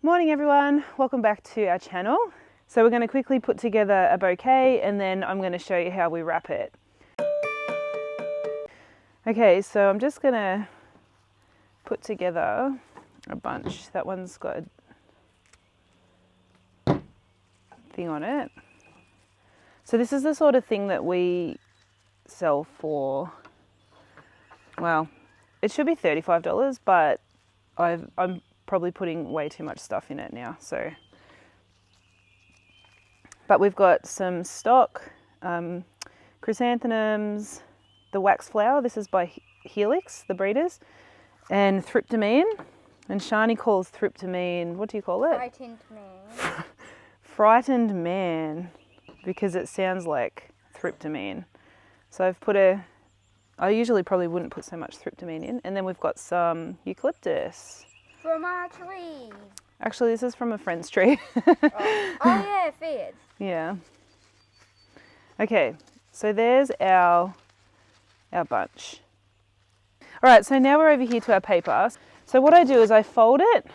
Morning everyone, welcome back to our channel. So we're going to quickly put together a bouquet and then I'm going to show you how we wrap it. Okay, so I'm just going to put together a bunch. That one's got a thing on it. So this is the sort of thing that we sell for, well, it should be $35, but I'm probably putting way too much stuff in it now. So, but we've got some stock, chrysanthemums, the wax flower. This is by Helix, the breeders, and tryptamine. And Shani calls tryptamine, what do you call it? Frightened man. Frightened man, because it sounds like tryptamine. So I've put I usually probably wouldn't put so much tryptamine in. And then we've got some eucalyptus. From our trees. Actually, this is from a friend's tree. Oh yeah, fairs. Yeah. Okay, so there's our bunch. All right, so now we're over here to our paper. So what I do is I fold it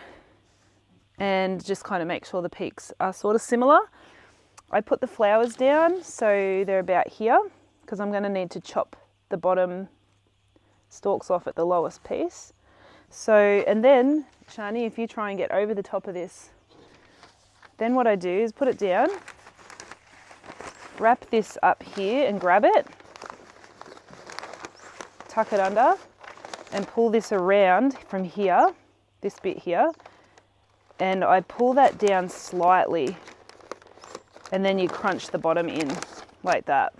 and just kind of make sure the peaks are sort of similar. I put the flowers down so they're about here because I'm going to need to chop the bottom stalks off at the lowest piece. So, and then, Shani, if you try and get over the top of this, then what I do is put it down, wrap this up here and grab it, tuck it under, and pull this around from here, this bit here, and I pull that down slightly, and then you crunch the bottom in like that.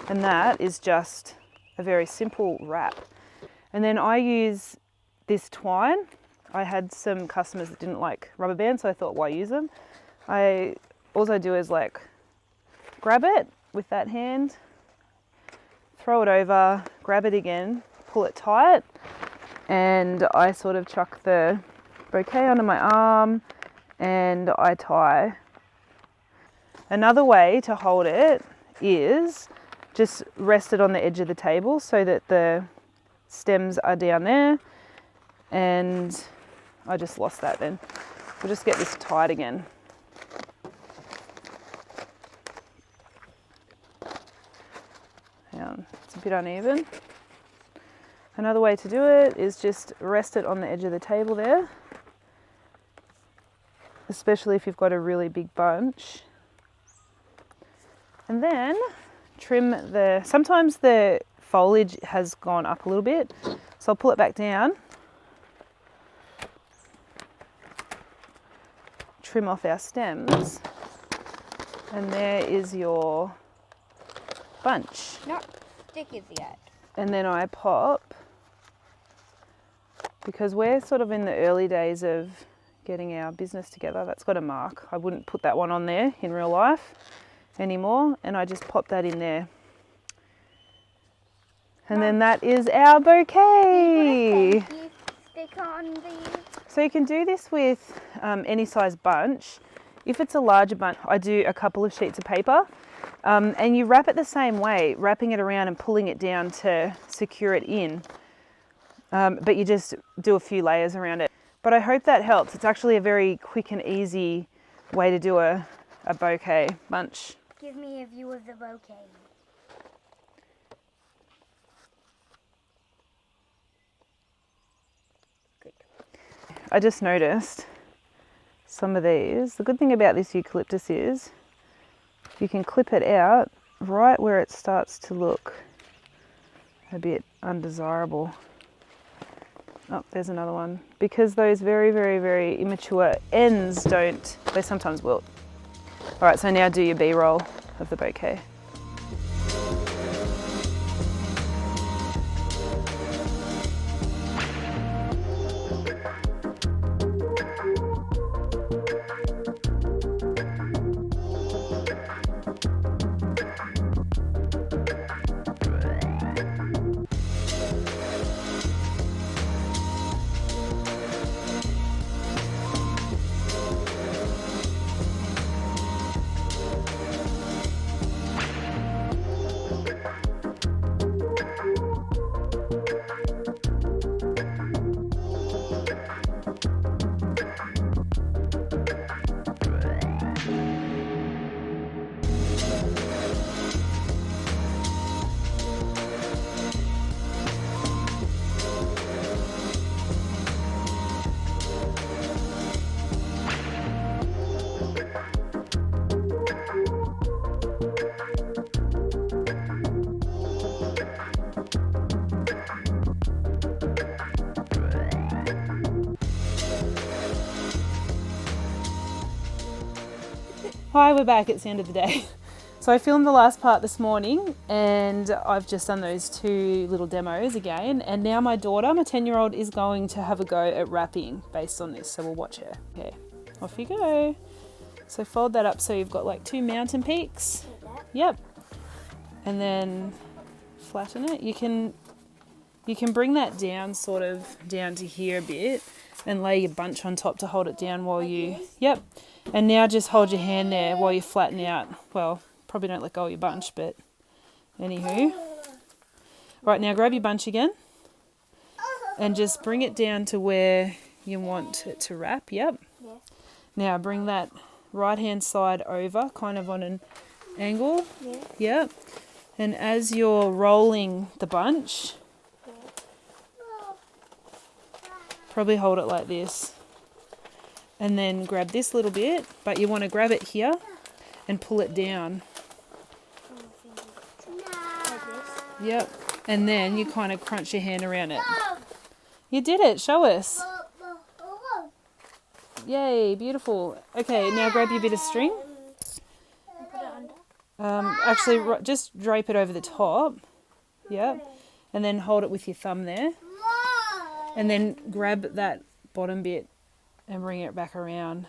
And that is just a very simple wrap. And then I use this twine. I had some customers that didn't like rubber bands, so I thought, why use them? All I do is like grab it with that hand, throw it over, grab it again, pull it tight, and I sort of chuck the bouquet onto my arm and I tie. Another way to hold it is just rest it on the edge of the table so that the stems are down there. And I just lost that then. We'll just get this tight again. It's a bit uneven. Another way to do it is just rest it on the edge of the table there, especially if you've got a really big bunch. And then trim sometimes the foliage has gone up a little bit, so I'll pull it back down. Trim off our stems, and there is your bunch. Not stickers yet. And then I pop, because we're sort of in the early days of getting our business together. That's got a mark. I wouldn't put that one on there in real life anymore, and I just pop that in there. And then that is our bouquet. Thank you sticker on the... So you can do this with any size bunch. If it's a larger bunch, I do a couple of sheets of paper, and you wrap it the same way, wrapping it around and pulling it down to secure it in. But you just do a few layers around it. But I hope that helps. It's actually a very quick and easy way to do a bouquet bunch. Give me a view of the bouquet. I just noticed some of these. The good thing about this eucalyptus is you can clip it out right where it starts to look a bit undesirable. Oh, there's another one. Because those very, very, very immature ends they sometimes wilt. All right, so now do your B-roll of the bouquet. Hi, we're back. It's the end of the day. So I filmed the last part this morning and I've just done those 2 little demos again. And now my daughter, my 10-year-old, is going to have a go at wrapping based on this. So we'll watch her. Okay, off you go. So fold that up so you've got like 2 mountain peaks. Yep. And then flatten it. You can bring that down, sort of down to here a bit, and lay your bunch on top to hold it down while you, yep. And now just hold your hand there while you flatten out. Well, probably don't let go of your bunch, but anywho. Right, now grab your bunch again and just bring it down to where you want it to wrap, yep. Yeah. Now bring that right hand side over, kind of on an angle, yep. And as you're rolling the bunch, probably hold it like this. And then grab this little bit, but you want to grab it here and pull it down. Like this. Yep. And then you kind of crunch your hand around it. You did it. Show us. Yay, beautiful. Okay, now grab your bit of string. And put it under. Actually, just drape it over the top. Yep. And then hold it with your thumb there. And then grab that bottom bit and bring it back around.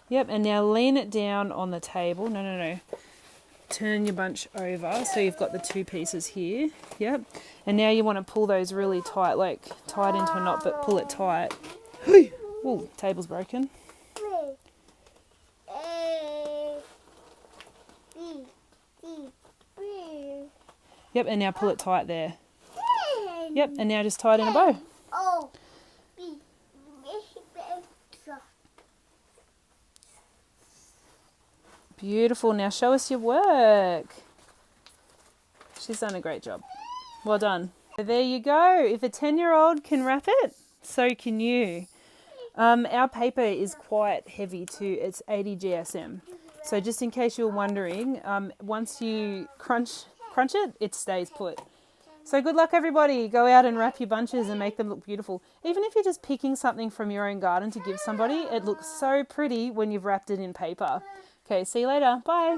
Yep, and now lean it down on the table. No. Turn your bunch over so you've got the 2 pieces here. Yep. And now you want to pull those really tight, like tie it into a knot, but pull it tight. Ooh, table's broken. Yep, and now pull it tight there. Yep, and now just tie it in a bow. Beautiful. Now show us your work. She's done a great job. Well done. So there you go. If a 10-year-old can wrap it, so can you. Our paper is quite heavy too. It's 80 GSM. So just in case you were wondering, once you crunch it, it stays put. So good luck, everybody. Go out and wrap your bunches and make them look beautiful. Even if you're just picking something from your own garden to give somebody, it looks so pretty when you've wrapped it in paper. Okay, see you later. Bye.